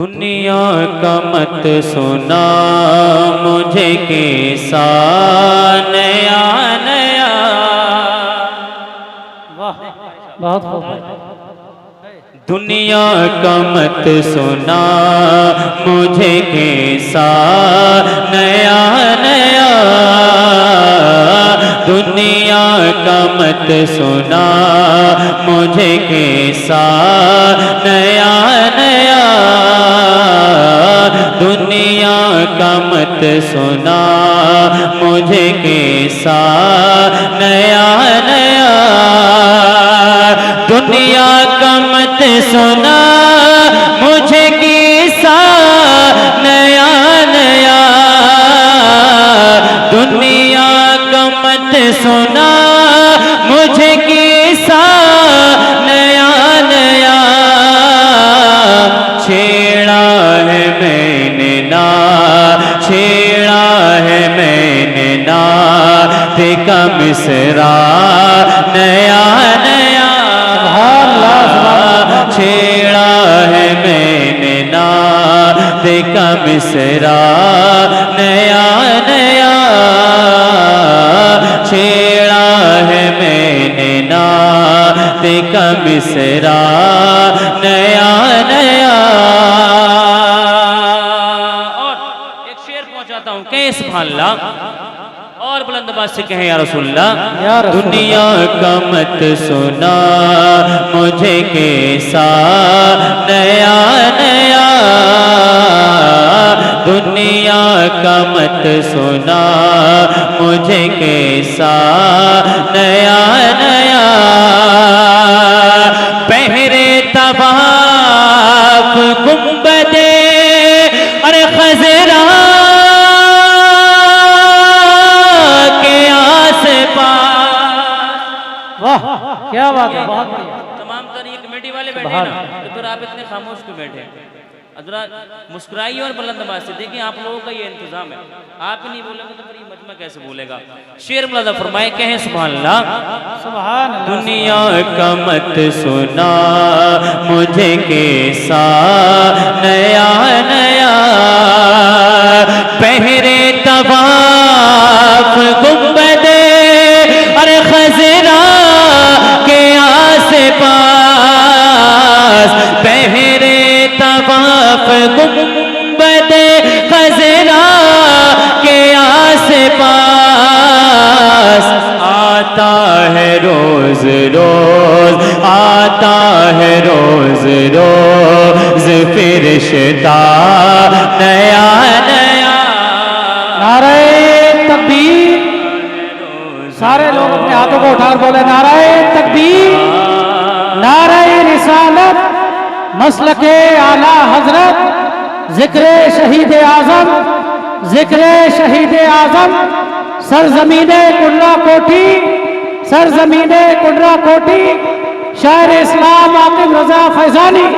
दुनिया का मत सुना मुझे कैसा नया नया। वाह बहुत खूब। दुनिया का मत सुना मुझे कैसा नया नया। दुनिया का मत सुना मुझे कैसा नया नया। दुनिया का मत सुना मुझे कैसा नया नया। दुनिया का मत सुना मुझे कैसा नया नया। दुनिया का मत सुना मुझे कैसा नया नया। छेड़ा है मैंने ना, छेड़ा है मैंने ना देखा मिसरा नया नया। छेड़ा है मैंने ना देखा मिसरा नया नया। छेड़ा है मैंने ना देखा मिसरा नया नया। और एक शेर पहुंचाता हूं, कहे सुभानअल्लाह और बुलंद आवाज से कहें या रसूलल्लाह। दुनिया का मत सुना मुझे कैसा नया नया। दुनिया का मत सुना मुझे कैसा नया नया। पहरे तवाफ गुंबदे अरे खजरा क्या बात है, बहुत बढ़िया। तमाम तर ये कमेटी वाले बैठे ना, तो फिर आप इतने खामोश क्यों बैठे? अदरा मुस्कुराइए और बुलंद आवाज से। देखिए आप लोगों का ये इंतजाम है, आप ही नहीं बोलेंगे तो फिर ये मजमा कैसे बोलेगा। शेर मुलादा फरमाए, कहें सुभानअल्लाह। सुभान अल्लाह। दुनिया का मत सुना मुझे कैसा नया नया। पहरे तवाफ गुंबदे अरे खजरा के आसे पास। पहरे तवाफ गुंबदे खजरा के आसे पास। आता है रोज रोज, आता है रोज रोज फिरिश्ता नया नया। नारे तकबीर। सारे लोग अपने हाथों को उठाकर बोले नारे तकबीर, नारे रिसालत, मसलके आला हजरत, जिक्रे शहीद आजम, जिक्रे शहीद आजम, सरजमीने कुर्रा कोठी, सरजमीने कुर्रा कोठी, शायर इस्लाम आकिब रजा फैजानी।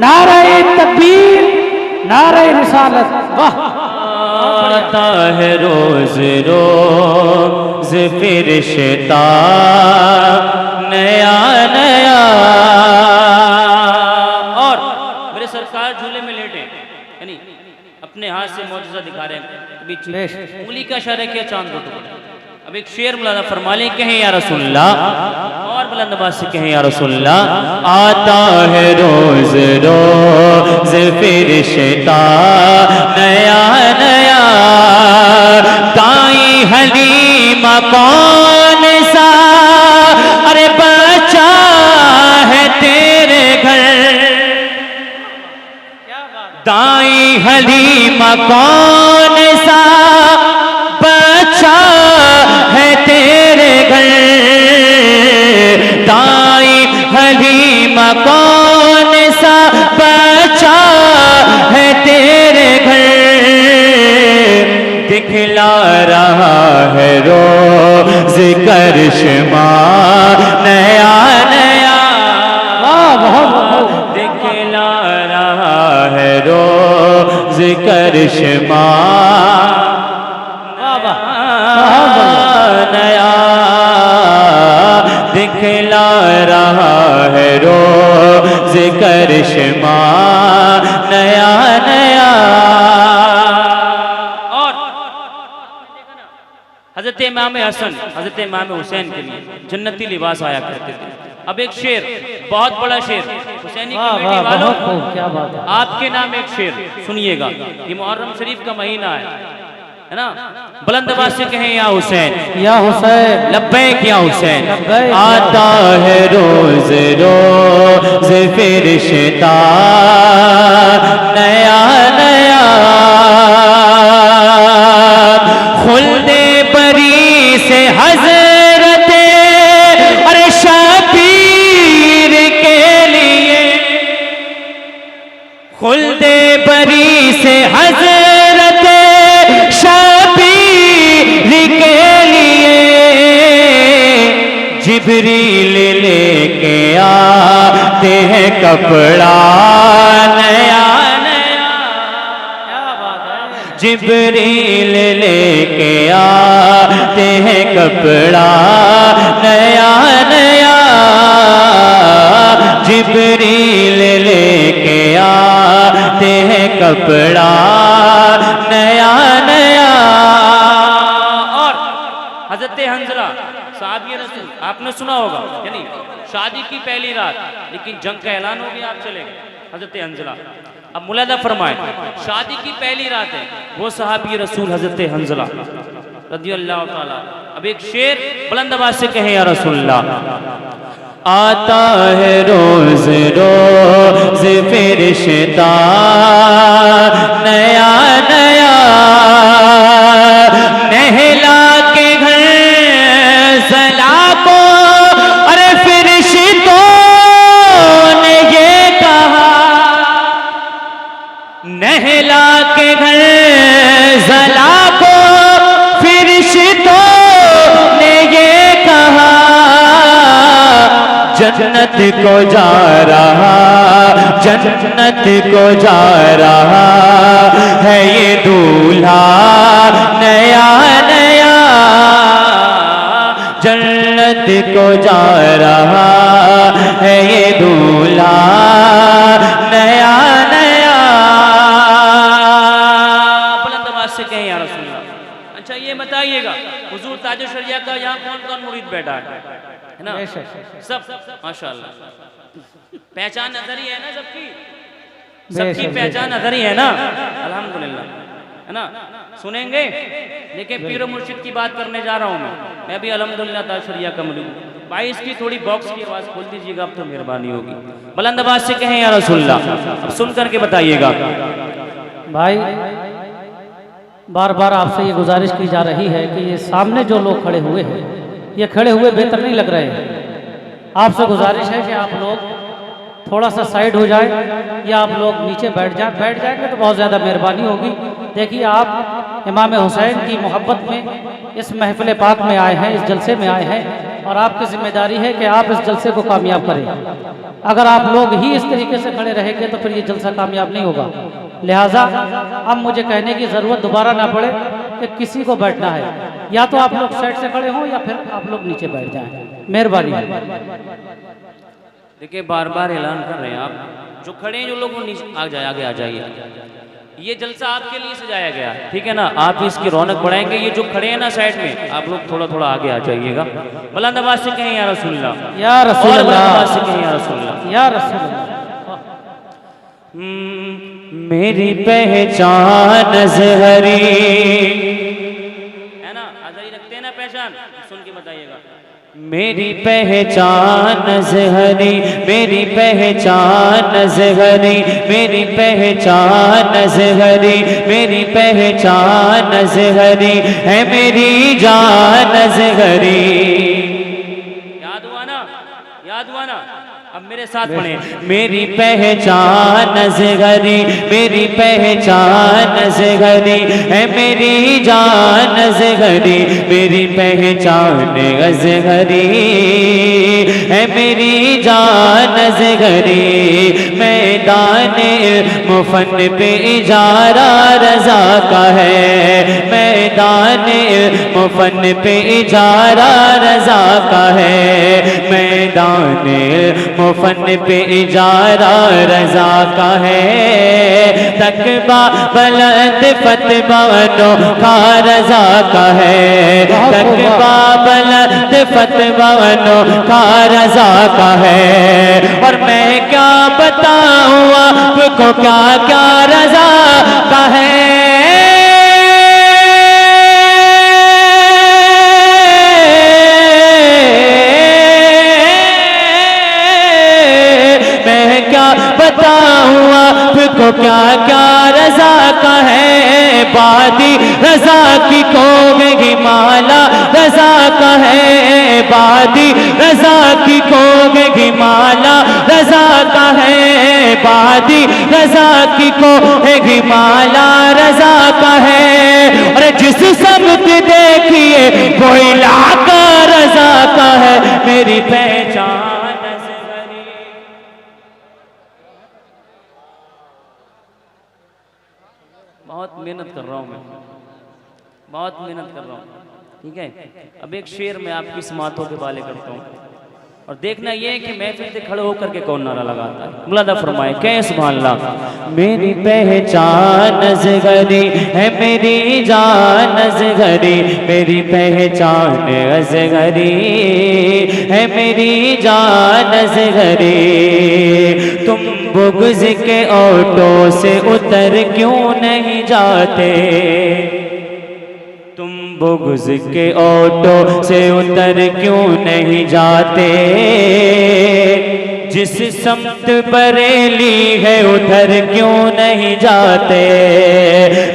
नारे तकबीर, नारे रिसालत। वाह। आता है रोज रोज फिरिश्ता नया नया। और मेरे सरकार झूले में लेटे, यानी अपने हाथ से मौजूदा दिखा रहे हैं, बीच उंगली का इशारा किया चांद को टुकड़ा। अब एक शेर मुलादा फरमा ले, कहें या रसूलल्लाह और बुलंद आवाज से कहें या रसूलल्लाह। आता है रोज रोज फिरिश्ता नया नया। दाई हलीमा कौन सा अरे बच्चा है तेरे घर। दाई हलीमा कौन सा बच्चा है तेरे घर। दाई हलीमा कौन सा बच्चा है तेरे घर। दिखला रहा है रोज़ करिश्मा नया नया। दिखला रहा है रोज़ करिश्मा नया। दिखला रहा है रोज़ करिश्मा नया हजरत इमाम हसन हजरत इमाम हुसैन के लिए जन्नती लिबास आया करते थे। अब एक शेर, बहुत बड़ा शेर, हुसैनी वाह कमेटी वाह, वालों, बहुत खूब, क्या बात है। आपके नाम एक शेर सुनिएगा। ये मुहर्रम शरीफ का महीना है ना? बुलंद आवाज से कहें या हुसैन, या हुसैन, लब्बैक या हुसैन। लब्बैक या आता है रोज रोज फिरिश्ता नया नया, खुल्दे बरी से हजरत अरे शबीर के लिए, खुल्दे बरी से हजरत शबीर के लिए, जिब्रील लेके आते हैं कपड़ा नया नया, जिब्रील लेके आते हैं कपड़ा नया नया, जिब्रील लेके आते हैं कपड़ा नया नया। और हजरत हंजला साहबी रसूल आपने सुना होगा, यानी शादी की पहली रात, लेकिन जंग का ऐलान हो गया, आप चले गए। हजरत हंजला, अब मुलादा फरमाए, शादी की पहली रात है, वो साहबी रसूल हजरत हंजला रज़ियल्लाहु ताला। अब एक शेर बुलंद आवाज से कहें या रसूलल्लाह। आता है रोज रोज फिरिश्ता नया नया, नहला के घर सला को, अरे फिरिश्तों ने ये कहा, नहला के घर सला को फिरिश्तों ने ये कहा, जन्नत को जा रहा, जन्नत को जा रहा है ये दूल्हा नया नया, जन्नत को जा रहा है ये दूल्हा नया नया। बुलंद आवाज से कहें या रसूलल्लाह। अच्छा ये बताइएगा, हुजूर ताज शरिया का यहाँ कौन कौन मुरीद बैठा है ना? सब माशाअल्लाह। पहचान नजर ही है ना सबकी, सबकी पहचान नजर ही है ना, अल्हम्दुलिल्लाह, है ना? सुनेंगे, लेकिन पीर मुर्शिद की बात करने जा रहा हूँ मैं भी अल्हम्दुलिल्लाह ताज शरिया का मुरीद। भाई इसकी थोड़ी बॉक्स की आवाज खोल दीजिएगा, अब तो मेहरबानी होगी। बुलंद आवाज से कहें या रसूलल्लाह। अब सुन करके बताइएगा। भाई बार बार आपसे ये गुजारिश की जा रही है कि ये सामने जो लोग खड़े हुए हैं, ये खड़े हुए बेहतर नहीं लग रहे हैं। आपसे गुजारिश है कि आप लोग थोड़ा सा साइड हो जाए, या आप लोग नीचे बैठ जाएंगे तो बहुत ज़्यादा मेहरबानी होगी। देखिए, आप इमाम हुसैन की मोहब्बत में इस महफिल पाक में आए हैं, इस जलसे में आए हैं, और आपकी जिम्मेदारी है कि आप इस जलसे को कामयाब करें। अगर आप लोग ही इस तरीके से खड़े रहेंगे तो फिर ये जलसा कामयाब नहीं होगा। लिहाजा अब मुझे कहने की ज़रूरत दोबारा ना पड़े कि किसी को बैठना है, या तो आप लोग साइड से खड़े हों या फिर आप लोग नीचे बैठ जाएं, मेहरबानी। देखिए बार बार ऐलान कर रहे हैं आप, जो खड़े हैं जो लोग वो नीचे आगे आ जाइए। ये जलसा आपके लिए सजाया गया है, ठीक है ना? आप इसकी रौनक बढ़ाएंगे। ये जो खड़े हैं ना साइड में, आप लोग थोड़ा थोड़ा आगे आ जाइएगा। बुलंद आवाज से कहें या रसूलल्लाह, या रसूलल्लाह, और बुलंद आवाज से कहें या रसूलल्लाह, या रसूलल्लाह। मेरी पहचान ज़हरी है ना, आजारी रखते हैं ना पहचान, सुन के बताइएगा। मेरी पहचान ज़हरी, मेरी पहचान ज़हरी, मेरी पहचान ज़हरी, मेरी पहचान ज़हरी है, मेरी जान ज़हरी। याद हुआ ना, याद हुआ ना? अब मेरे साथ पढ़े। मेरी पहचान ज़हरी, मेरी पहचान ज़हरी है, मेरी जान ज़हरी, मेरी पहचान ज़हरी है, मेरी जान ज़हरी। मैदान मुफन पे इजारा रज़ा का है, मैदान मुफन पे इजारा रज़ा का है, मैदान इल्म फन पे इजारा रजा का है, तकबा बुलंद फतवा अनोखा रजा का है, तकबा बुलंद फतवा अनोखा रजा का है। और मैं क्या बताऊं आपको क्या क्या रजा का है। बताऊं आपको क्या क्या रजा का है। बादी रजा की कोगे माला रजा का है, बादी रजा की कोगे माला रजा का है, बादी रजा की कोगे माला रजा का है। और जिस समत देखिए वो इलाका रजा का है, मेरी पहचान बहुत मेहनत कर रहा हूँ मैं, बहुत मेहनत कर रहा हूँ, ठीक है। अब एक शेर में आपकी समातों के वाले करता हूँ और देखना ये है कि महफिल से खड़े होकर के कौन नारा लगाता है। मुलादा फरमाए कै सुभान अल्लाह। मेरी पहचान असगरी है, मेरी जान असगरी, मेरी पहचान असगरी है, मेरी जान असगरी। तुम बुग़्ज़ के ऑटो से उतर क्यों नहीं जाते, तुम बुग़्ज़ के ऑटो से उतर क्यों नहीं जाते। जिस समत बरेली है उधर क्यों नहीं जाते,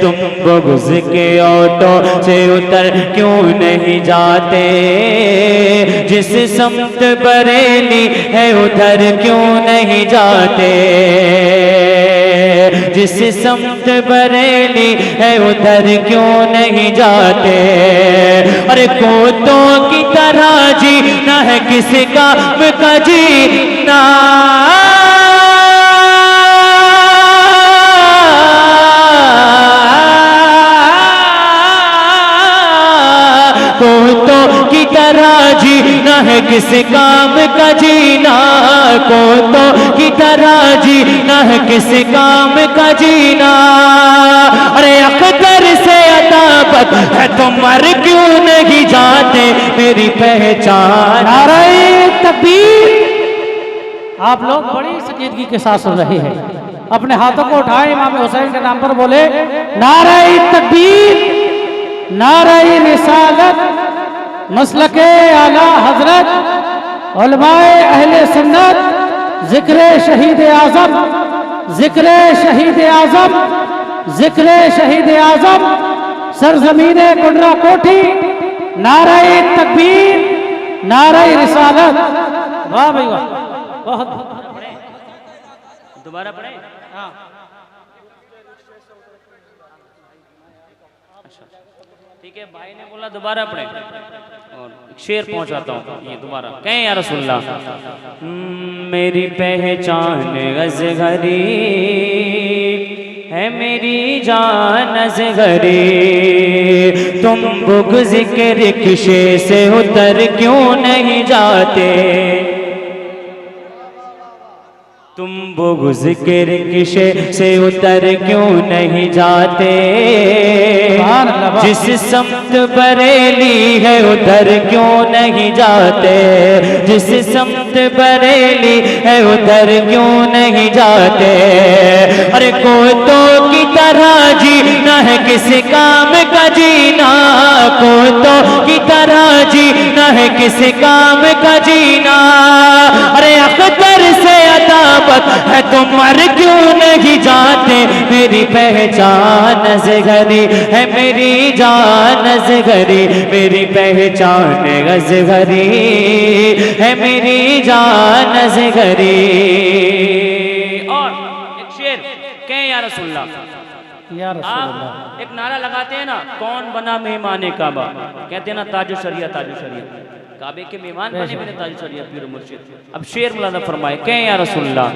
तुम बुग़्ज़ के ऑटो से उतर क्यों नहीं जाते। जिस समत बरेली है उधर क्यों नहीं जाते, जिस समत बरेली है उधर क्यों नहीं जाते। अरे कोतों की तरह जीना है किसी काम का जीना, कोतों की तरह जीना है किसी काम का जीना, कोतों की तरह जीना है किसी काम का जीना। अरे अख्तर से अताबत है तो मर क्यों नहीं जाते, मेरी पहचान। नारे तकबीर। आप लोग बड़ी संजीदगी के साथ सुन रहे हैं, अपने हाथों को उठाए इमाम हुसैन के नाम पर बोले नारे तकबीर, नारे रिसालत, मसलके आला हजरत, उलमाए अहले सुन्नत, जिक्र शहीद आजम, जिक्र शहीद आजम, जिक्र शहीद आजम, सरजमीन कुंडरा कोठी, नारे तकबीर, नारे रिसालत। वाह भाई वाह, बहुत। दोबारा पढ़े। हाँ ठीक है, भाई ने बोला दोबारा पढ़े और शेर पहुंचाता हूँ ये दोबारा कहें या रसूलुल्लाह। मेरी पहचान असगरी है, मेरी जान असगरी, तुम बुग़्ज़ के रिक्शे से उतर क्यों नहीं जाते, तुम बुग़्ज़ के रिक्शे से उतर क्यों नहीं जाते। जिस समत बरेली है उधर क्यों नहीं जाते, जिस समत बरेली है उधर क्यों नहीं जाते। अरे कोतों की तरह जीना है किसी काम का जीना, कोतों की तरह जीना है किसी काम का जीना। अरे अख्तर से अताबत है तो मर क्यों नहीं जाते, मेरी पहचान असगरी है, मेरी जान असगरी, मेरी पहचान असगरी है, मेरी जान असगरी। और एक शेर कहें या रसूलुल्लाह। आप एक नारा लगाते हैं ना, कौन बना मेहमान काबा, कहते हैं ना ताजो शरिया, ताजो शरिया, काबे के मेहमान बने मेरे ताज शरिया पीर मुर्शिद। अब शेर मुलादा फरमाए कहें या रसूलुल्लाह।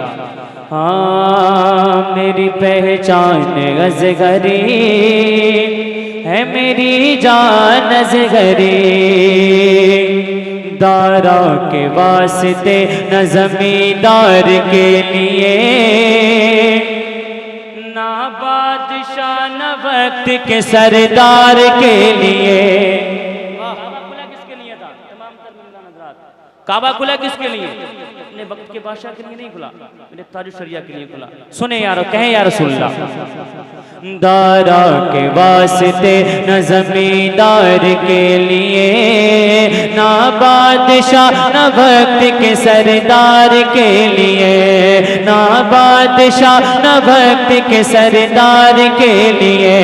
हाँ मेरी पहचान असगरी है, मेरी जान असगरी, दारा के वास्ते न जमींदार के लिए, ना बादशाह न वक्त के सरदार के लिए। काबा खुला किसके लिए था? तमाम तर मुल्ला हज़रात, काबा खुला किसके लिए? अपने वक्त के बादशाह के लिए नहीं खुला, मेरे ताज शरिया के लिए खुला। सुने यार, कहें या रसूलल्लाह। दारा के वास्ते न जमींदार के लिए, ना बादशाह न वक्त के सरदार के लिए, ना बादशाह न वक्त के सरदार के लिए।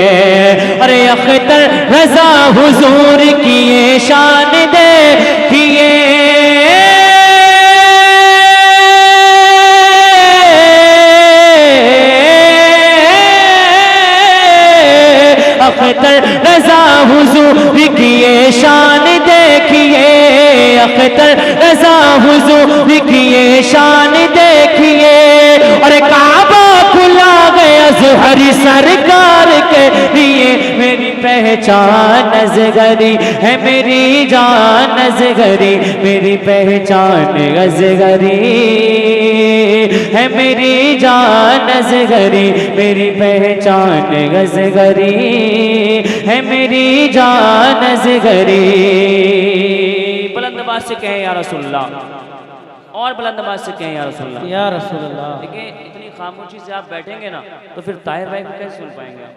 अरे अख्तर रजा हुजूर की ये शान देखिए, अख्तर रजा हुजूर की ये शान देखिए, अख्तर रजा हुजूर की ये शान देखिए। और काबा खुला गया ज़ुहरी सरकार के लिए, मेरी पहचान असगरी है, मेरी जान असगरी, मेरी पहचान असगरी है, मेरी जान असगरी, मेरी पहचान असगरी है, मेरी जान असगरी। बुलंद आवाज से कहें या रसूलल्लाह, और बुलंद आवाज से कहें या रसूलल्लाह। या रसूलल्लाह। देखिए इतनी खामोशी से आप बैठेंगे ना तो फिर ताहिर भाई को कैसे सुन पाएंगे आप?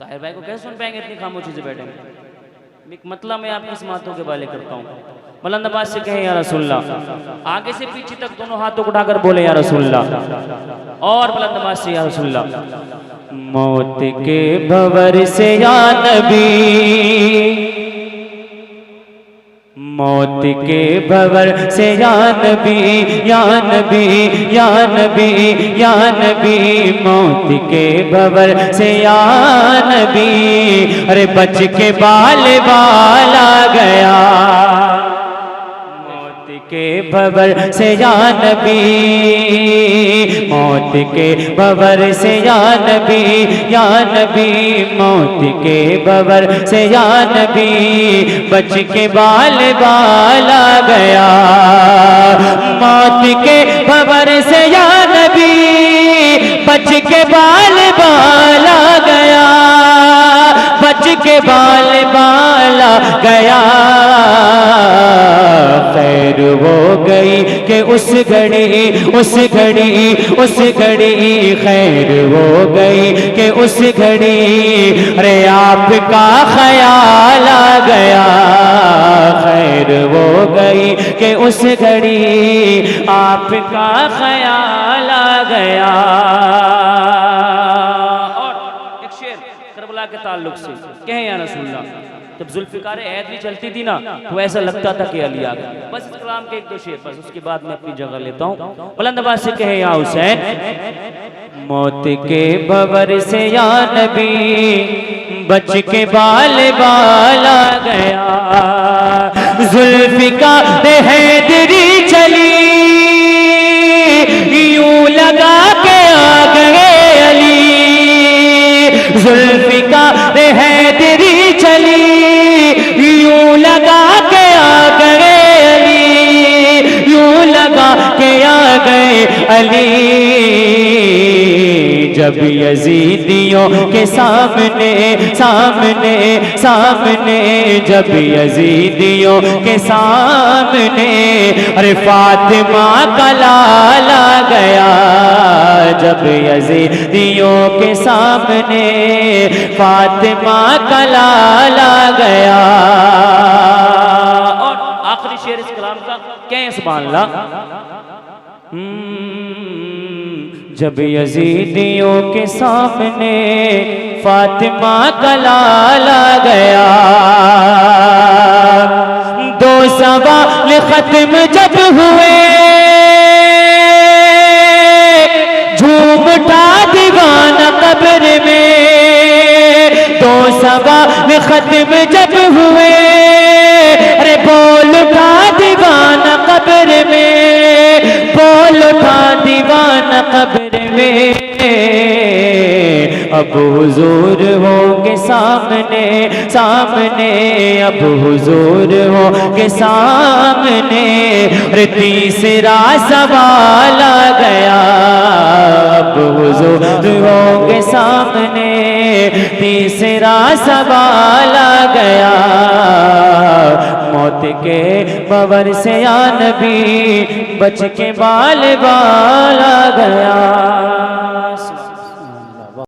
ताहिर भाई को कैसे सुन पाएंगे इतनी खामोशी से बैठेंगे? एक मतलब मैं आपकी समातों के वाले करता हूँ। बुलंद आवाज से कहें या रसूलल्लाह, आगे से पीछे तक दोनों हाथों को उठाकर बोले या रसूलल्लाह, और बुलंद आवाज से या रसूलल्लाह। मौत के भंवर से या नबी, मौत के भंवर से या नबी, या नबी, या नबी, या नबी, मौत के भंवर से या नबी। अरे बच के बाल आ गया, मौत के भंवर से या नबी, मौत के भंवर से या नबी, या नबी, मौत के भंवर से या नबी। बच के बाल आ गया, मौत के भंवर से या नबी, बच के बाल आ गया, बच के बाल आ गया। खैर हो गई कि उस घड़ी, उस घड़ी, उस घड़ी, खैर हो गई कि उस घड़ी। अरे आपका ख्याल आ गया, खैर हो गई कि उस घड़ी, आपका ख्याल आ गया। और एक शेर करबला के ताल्लुक से कहें या रसूलल्लाह। जब जुल्फिकार ऐदरी चलती थी ना तो ऐसा लगता था कि अली आ गया। बस इस कलाम के एक दो शेर, बस उसके बाद मैं अपनी जगह लेता हूँ। बुलंद आवाज से कहे या हुसैन। मौत के भंवर से या नबी, बच के बाल आ गया। जुल्फिकार हैदरी चली, यूं लगा के आ गए अली। जुल्फिकार हैदरी चली, यूं लगा के आ गए अली, यूं लगा के आ गए अली। जब यजीदियों के सामने, सामने, सामने, जब यजीदियों के सामने, अरे फातिमा का लाल आ गया। जब यजीदियों के सामने, फातिमा का लाल आ गया। और आखिरी शेर इस कलाम का क्या सुभान अल्लाह। जब यजीदियों के सामने फातिमा का लाल आ गया। दो सवाल खत्म जब हुए, झूम उठा दीवाना कब्र में। दो सवाल खत्म जब हुए, अरे बोल उठा दीवाना कब्र में, बोल उठा दीवाना कब्र में। अब हुजूर होंगे सामने सामने, अब हुजूर होंगे सामने। अरे तीसरा सवाल आ गया, अब हुजूर होंगे सामने, तीसरा सवाल आ गया। मौत के बवर से या नबी बच के बाल बाल आ गया।